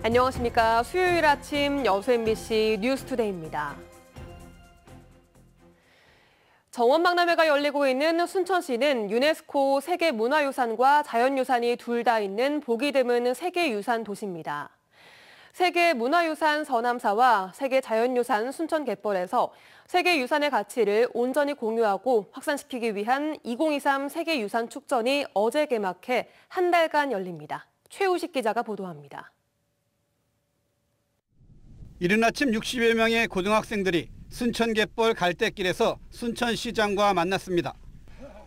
안녕하십니까. 수요일 아침 여수 MBC 뉴스투데이입니다. 정원박람회가 열리고 있는 순천시는 유네스코 세계문화유산과 자연유산이 둘 다 있는 보기 드문 세계유산 도시입니다. 세계문화유산 서남사와 세계자연유산 순천갯벌에서 세계유산의 가치를 온전히 공유하고 확산시키기 위한 2023 세계유산 축전이 어제 개막해 한 달간 열립니다. 최우식 기자가 보도합니다. 이른 아침 60여 명의 고등학생들이 순천갯벌 갈대길에서 순천시장과 만났습니다.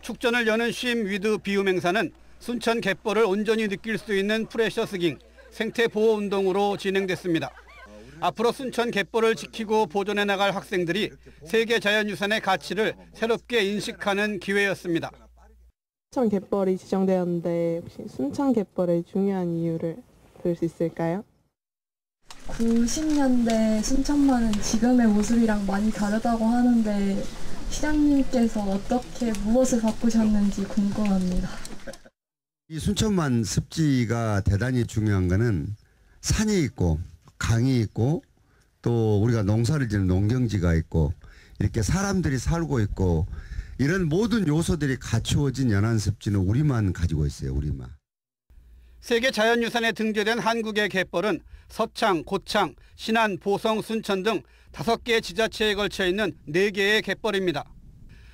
축전을 여는 쉼 위드 비움 행사는 순천갯벌을 온전히 느낄 수 있는 프레셔 스깅, 생태 보호 운동으로 진행됐습니다. 앞으로 순천갯벌을 지키고 보존해 나갈 학생들이 세계 자연유산의 가치를 새롭게 인식하는 기회였습니다. 순천갯벌이 지정되었는데 혹시 순천갯벌의 중요한 이유를 들을 수 있을까요? 90년대 순천만은 지금의 모습이랑 많이 다르다고 하는데 시장님께서 어떻게 무엇을 바꾸셨는지 궁금합니다. 이 순천만 습지가 대단히 중요한 거는 산이 있고 강이 있고 또 우리가 농사를 지는 농경지가 있고 이렇게 사람들이 살고 있고 이런 모든 요소들이 갖추어진 연안습지는 우리만 가지고 있어요. 우리만. 세계 자연유산에 등재된 한국의 갯벌은 서창, 고창, 신안, 보성, 순천 등 5개 지자체에 걸쳐 있는 4개의 갯벌입니다.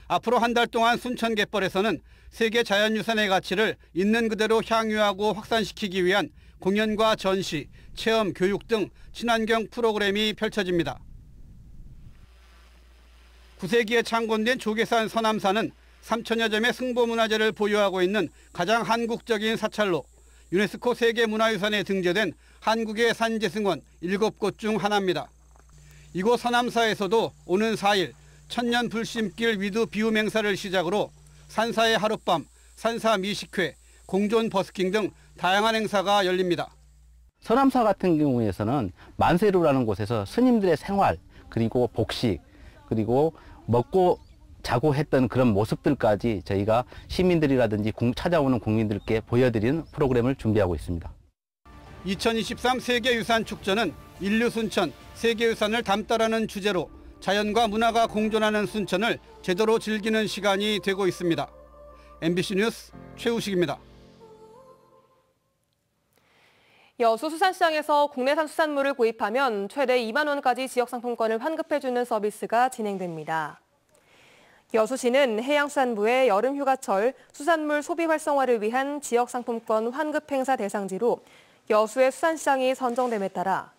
앞으로 한 달 동안 순천갯벌에서는 세계 자연유산의 가치를 있는 그대로 향유하고 확산시키기 위한 공연과 전시, 체험, 교육 등 친환경 프로그램이 펼쳐집니다. 9세기에 창건된 조계산 서남사는 3천여 점의 승보문화재를 보유하고 있는 가장 한국적인 사찰로 유네스코 세계문화유산에 등재된 한국의 산재승원 7곳 중 하나입니다. 이곳 서남사에서도 오는 4일 천년 불심길 위드 비움 행사를 시작으로 산사의 하룻밤, 산사 미식회, 공존 버스킹 등 다양한 행사가 열립니다. 서남사 같은 경우에서는 만세루라는 곳에서 스님들의 생활, 그리고 복식, 그리고 먹고 자고 했던 그런 모습들까지 저희가 시민들이라든지 찾아오는 국민들께 보여드리는 프로그램을 준비하고 있습니다. 2023 세계유산축전은 인류 순천, 세계유산을 담다라는 주제로 자연과 문화가 공존하는 순천을 제대로 즐기는 시간이 되고 있습니다. MBC 뉴스 최우식입니다. 여수 수산시장에서 국내산 수산물을 구입하면 최대 2만 원까지 지역상품권을 환급해주는 서비스가 진행됩니다. 여수시는 해양수산부의 여름휴가철 수산물 소비 활성화를 위한 지역상품권 환급 행사 대상지로 여수의 수산시장이 선정됨에 따라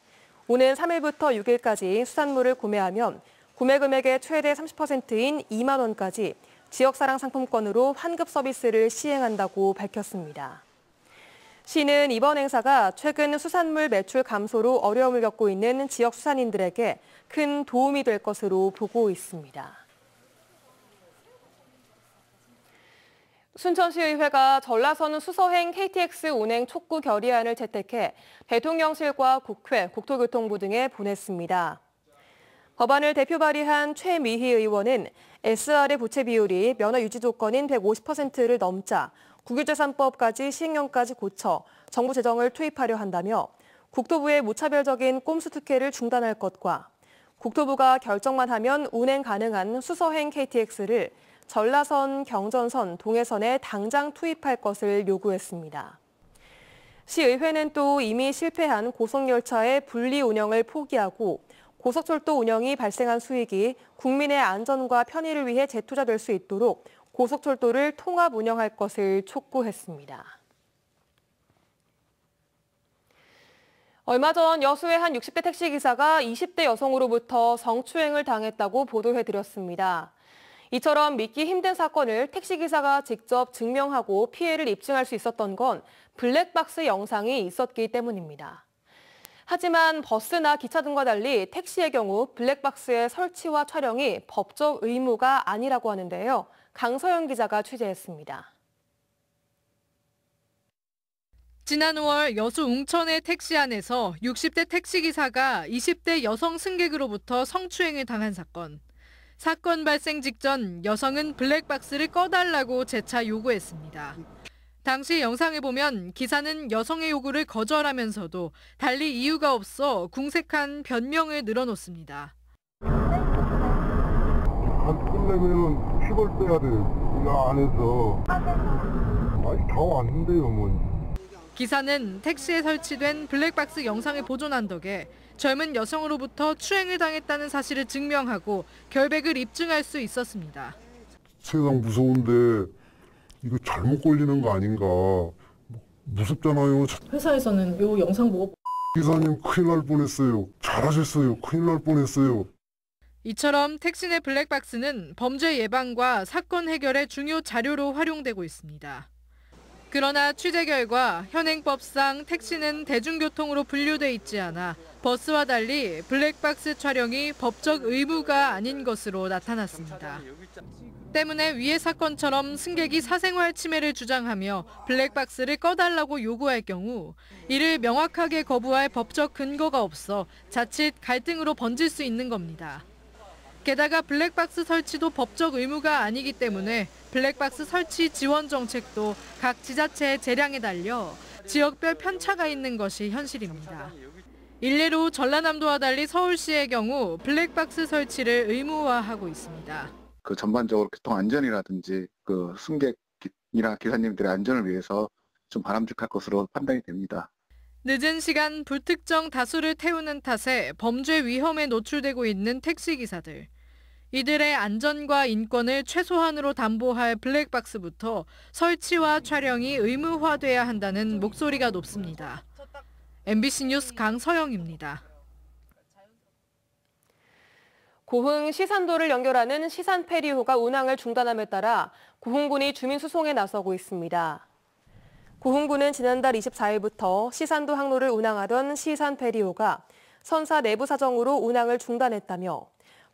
오는 3일부터 6일까지 수산물을 구매하면 구매 금액의 최대 30%인 2만 원까지 지역사랑 상품권으로 환급 서비스를 시행한다고 밝혔습니다. 시는 이번 행사가 최근 수산물 매출 감소로 어려움을 겪고 있는 지역 수산인들에게 큰 도움이 될 것으로 보고 있습니다. 순천시의회가 전라선 수서행 KTX 운행 촉구 결의안을 채택해 대통령실과 국회, 국토교통부 등에 보냈습니다. 법안을 대표 발의한 최미희 의원은 SR의 부채 비율이 면허 유지 조건인 150%를 넘자 국유재산법까지 시행령까지 고쳐 정부 재정을 투입하려 한다며 국토부의 무차별적인 꼼수 특혜를 중단할 것과 국토부가 결정만 하면 운행 가능한 수서행 KTX를 전라선, 경전선, 동해선에 당장 투입할 것을 요구했습니다. 시의회는 또 이미 실패한 고속열차의 분리 운영을 포기하고 고속철도 운영이 발생한 수익이 국민의 안전과 편의를 위해 재투자될 수 있도록 고속철도를 통합 운영할 것을 촉구했습니다. 얼마 전 여수의 한 60대 택시기사가 20대 여성으로부터 성추행을 당했다고 보도해드렸습니다. 이처럼 믿기 힘든 사건을 택시기사가 직접 증명하고 피해를 입증할 수 있었던 건 블랙박스 영상이 있었기 때문입니다. 하지만 버스나 기차 등과 달리 택시의 경우 블랙박스의 설치와 촬영이 법적 의무가 아니라고 하는데요. 강서영 기자가 취재했습니다. 지난 5월 여수 웅천의 택시 안에서 60대 택시기사가 20대 여성 승객으로부터 성추행을 당한 사건. 사건 발생 직전 여성은 블랙박스를 꺼달라고 재차 요구했습니다. 당시 영상을 보면 기사는 여성의 요구를 거절하면서도 달리 이유가 없어 궁색한 변명을 늘어놓습니다. 끝내면은 휴걸 빼야 돼. 이 안에서. 아니, 다 왔는데요, 뭐. 기사는 택시에 설치된 블랙박스 영상을 보존한 덕에 젊은 여성으로부터 추행을 당했다는 사실을 증명하고 결백을 입증할 수 있었습니다. 세상 무서운데 이거 잘못 걸리는 거 아닌가. 무섭잖아요. 회사에서는 이 영상 보고 기사님 큰일 날 뻔했어요. 잘하셨어요. 큰일 날 뻔했어요. 이처럼 택시 내 블랙박스는 범죄 예방과 사건 해결의 중요 자료로 활용되고 있습니다. 그러나 취재 결과 현행법상 택시는 대중교통으로 분류돼 있지 않아 버스와 달리 블랙박스 촬영이 법적 의무가 아닌 것으로 나타났습니다. 때문에 위의 사건처럼 승객이 사생활 침해를 주장하며 블랙박스를 꺼달라고 요구할 경우 이를 명확하게 거부할 법적 근거가 없어 자칫 갈등으로 번질 수 있는 겁니다. 게다가 블랙박스 설치도 법적 의무가 아니기 때문에 블랙박스 설치 지원 정책도 각 지자체의 재량에 달려 지역별 편차가 있는 것이 현실입니다. 일례로 전라남도와 달리 서울시의 경우 블랙박스 설치를 의무화하고 있습니다. 그 전반적으로 교통 안전이라든지 그 승객이나 기사님들의 안전을 위해서 좀 바람직할 것으로 판단이 됩니다. 늦은 시간 불특정 다수를 태우는 탓에 범죄 위험에 노출되고 있는 택시기사들. 이들의 안전과 인권을 최소한으로 담보할 블랙박스부터 설치와 촬영이 의무화돼야 한다는 목소리가 높습니다. MBC 뉴스 강서영입니다. 고흥 시산도를 연결하는 시산페리호가 운항을 중단함에 따라 고흥군이 주민수송에 나서고 있습니다. 고흥군은 지난달 24일부터 시산도 항로를 운항하던 시산페리호가 선사 내부 사정으로 운항을 중단했다며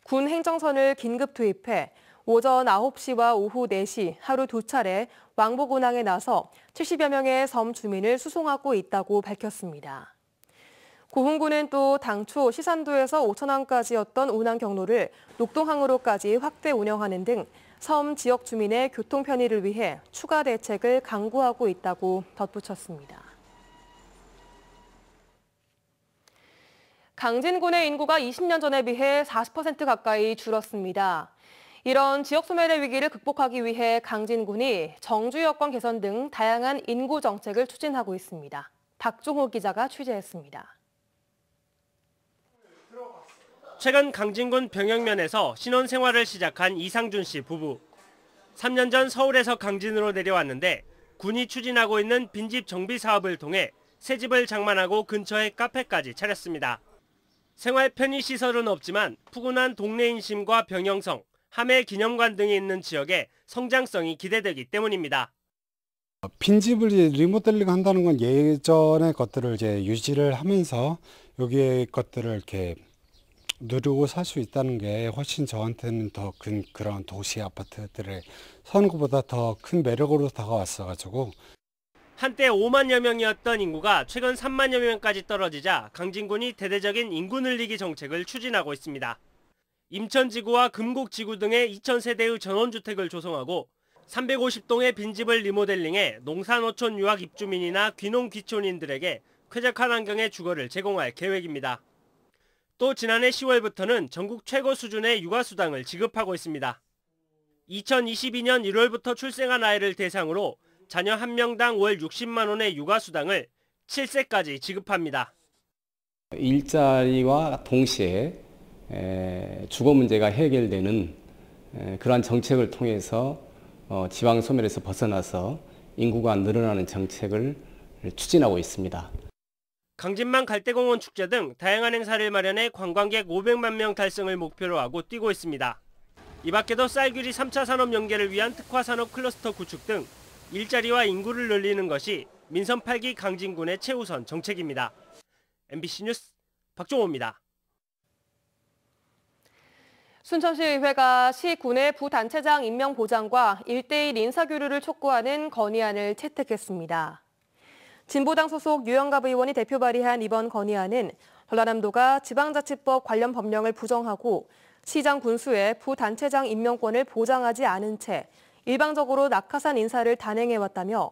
군 행정선을 긴급 투입해 오전 9시와 오후 4시 하루 2차례 왕복 운항에 나서 70여 명의 섬 주민을 수송하고 있다고 밝혔습니다. 고흥군은 또 당초 시산도에서 오천항까지였던 운항 경로를 녹동항으로까지 확대 운영하는 등 섬 지역 주민의 교통 편의를 위해 추가 대책을 강구하고 있다고 덧붙였습니다. 강진군의 인구가 20년 전에 비해 40% 가까이 줄었습니다. 이런 지역 소멸의 위기를 극복하기 위해 강진군이 정주 여건 개선 등 다양한 인구 정책을 추진하고 있습니다. 박종호 기자가 취재했습니다. 최근 강진군 병영면에서 신혼생활을 시작한 이상준 씨 부부. 3년 전 서울에서 강진으로 내려왔는데 군이 추진하고 있는 빈집 정비 사업을 통해 새 집을 장만하고 근처에 카페까지 차렸습니다. 생활 편의시설은 없지만 푸근한 동네 인심과 병영성, 함해 기념관 등이 있는 지역에 성장성이 기대되기 때문입니다. 빈집을 리모델링 한다는 건 예전의 것들을 이제 유지를 하면서 여기에 것들을 이렇게 누리고 살 수 있다는 게 훨씬 저한테는 더 큰 그런 도시 아파트들의 사는 것보다 더 큰 매력으로 다가왔어가지고. 한때 5만여 명이었던 인구가 최근 3만여 명까지 떨어지자 강진군이 대대적인 인구 늘리기 정책을 추진하고 있습니다. 임천지구와 금곡지구 등의 2,000세대의 전원주택을 조성하고 350동의 빈집을 리모델링해 농사노촌 유학 입주민이나 귀농 귀촌인들에게 쾌적한 환경의 주거를 제공할 계획입니다. 또 지난해 10월부터는 전국 최고 수준의 육아수당을 지급하고 있습니다. 2022년 1월부터 출생한 아이를 대상으로 자녀 1명당 월 60만 원의 육아수당을 7세까지 지급합니다. 일자리와 동시에 주거 문제가 해결되는 그러한 정책을 통해서 지방 소멸에서 벗어나서 인구가 늘어나는 정책을 추진하고 있습니다. 강진만 갈대공원 축제 등 다양한 행사를 마련해 관광객 500만 명 달성을 목표로 하고 뛰고 있습니다. 이 밖에도 쌀규리 3차 산업 연계를 위한 특화산업 클러스터 구축 등 일자리와 인구를 늘리는 것이 민선 8기 강진군의 최우선 정책입니다. MBC 뉴스 박종호입니다. 순천시의회가 시군의 부단체장 임명 보장과 1:1 인사교류를 촉구하는 건의안을 채택했습니다. 진보당 소속 유영갑 의원이 대표 발의한 이번 건의안은 전라남도가 지방자치법 관련 법령을 부정하고 시장 군수의 부단체장 임명권을 보장하지 않은 채 일방적으로 낙하산 인사를 단행해왔다며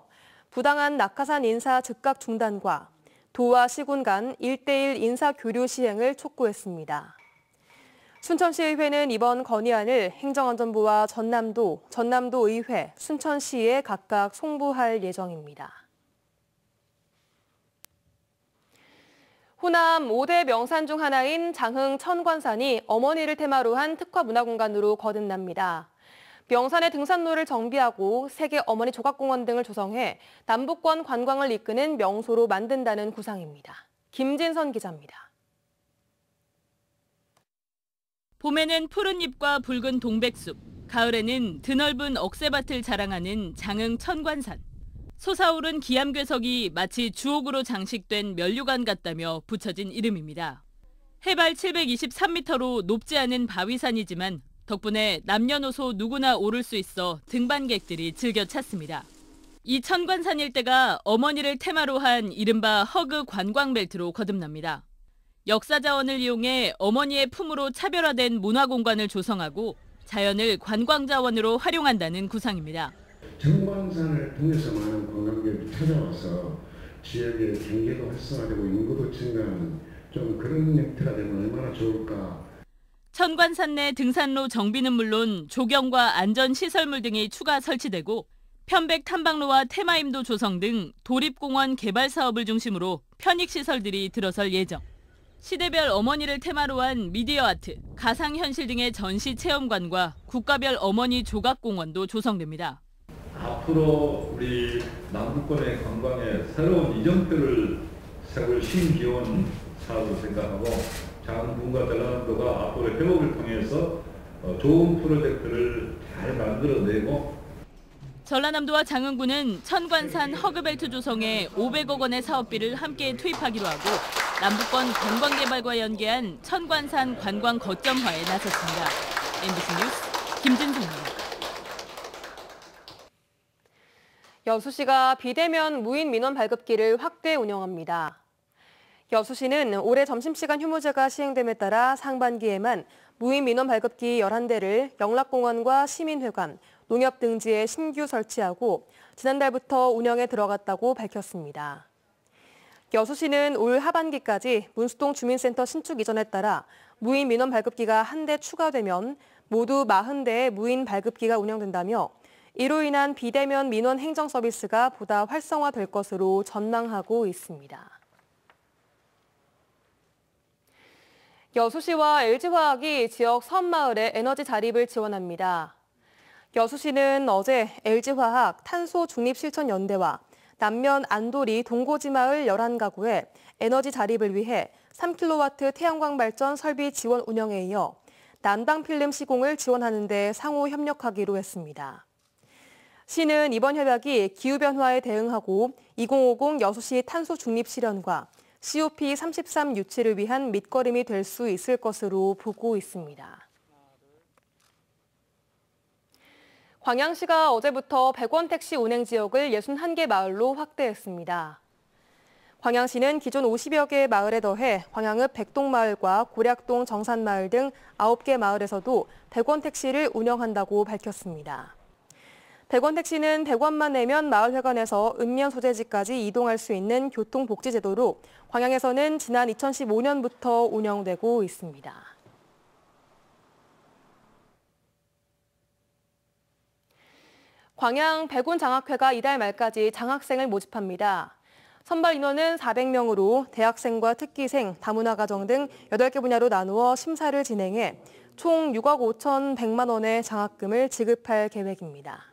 부당한 낙하산 인사 즉각 중단과 도와 시군 간 1:1 인사 교류 시행을 촉구했습니다. 순천시의회는 이번 건의안을 행정안전부와 전남도, 전남도의회, 순천시에 각각 송부할 예정입니다. 호남 5대 명산 중 하나인 장흥 천관산이 어머니를 테마로 한 특화 문화공간으로 거듭납니다. 명산의 등산로를 정비하고 세계 어머니 조각공원 등을 조성해 남북권 관광을 이끄는 명소로 만든다는 구상입니다. 김진선 기자입니다. 봄에는 푸른 잎과 붉은 동백숲, 가을에는 드넓은 억새밭을 자랑하는 장흥 천관산. 솟아오른 기암괴석이 마치 주옥으로 장식된 면류관 같다며 붙여진 이름입니다. 해발 723m로 높지 않은 바위산이지만 덕분에 남녀노소 누구나 오를 수 있어 등반객들이 즐겨 찾습니다. 이 천관산 일대가 어머니를 테마로 한 이른바 허그 관광벨트로 거듭납니다. 역사 자원을 이용해 어머니의 품으로 차별화된 문화공간을 조성하고 자연을 관광 자원으로 활용한다는 구상입니다. 천관산을 통해서 많은 관광객이 찾아와서 지역의 경제도 활성화되고 인구도 증가하는 좀 그런 형태가 되면 얼마나 좋을까. 천관산 내 등산로 정비는 물론 조경과 안전시설물 등이 추가 설치되고 편백 탐방로와 테마임도 조성 등 도립공원 개발 사업을 중심으로 편익시설들이 들어설 예정. 시대별 어머니를 테마로 한 미디어 아트, 가상현실 등의 전시 체험관과 국가별 어머니 조각공원도 조성됩니다. 앞으로 우리 남북권의 관광에 새로운 이정표를 세울 신기원 사업을 생각하고 장흥군과 전라남도가 앞으로 협업을 통해서 좋은 프로젝트를 잘 만들어내고 전라남도와 장흥군은 천관산 허그벨트 조성에 500억 원의 사업비를 함께 투입하기로 하고 남북권 관광개발과 연계한 천관산 관광 거점화에 나섰습니다. MBC 뉴스 김진성입니다. 여수시가 비대면 무인 민원 발급기를 확대 운영합니다. 여수시는 올해 점심시간 휴무제가 시행됨에 따라 상반기에만 무인 민원 발급기 11대를 영락공원과 시민회관, 농협등지에 신규 설치하고 지난달부터 운영에 들어갔다고 밝혔습니다. 여수시는 올 하반기까지 문수동 주민센터 신축 이전에 따라 무인 민원 발급기가 1대 추가되면 모두 40대의 무인 발급기가 운영된다며 이로 인한 비대면 민원 행정 서비스가 보다 활성화될 것으로 전망하고 있습니다. 여수시와 LG화학이 지역 섬마을에 에너지 자립을 지원합니다. 여수시는 어제 LG화학 탄소중립실천연대와 남면 안도리 동고지마을 11가구에 에너지 자립을 위해 3kW 태양광 발전 설비 지원 운영에 이어 난방필름 시공을 지원하는 데 상호 협력하기로 했습니다. 시는 이번 협약이 기후변화에 대응하고 2050 여수시 탄소중립 실현과 COP33 유치를 위한 밑거름이 될 수 있을 것으로 보고 있습니다. 광양시가 어제부터 100원 택시 운행 지역을 61개 마을로 확대했습니다. 광양시는 기존 50여 개의 마을에 더해 광양읍 백동마을과 고략동 정산마을 등 9개 마을에서도 100원 택시를 운영한다고 밝혔습니다. 100원 택시는 100원만 내면 마을회관에서 읍면 소재지까지 이동할 수 있는 교통복지제도로 광양에서는 지난 2015년부터 운영되고 있습니다. 광양 백운장학회가 이달 말까지 장학생을 모집합니다. 선발 인원은 400명으로 대학생과 특기생, 다문화가정 등 8개 분야로 나누어 심사를 진행해 총 6억 5,100만 원의 장학금을 지급할 계획입니다.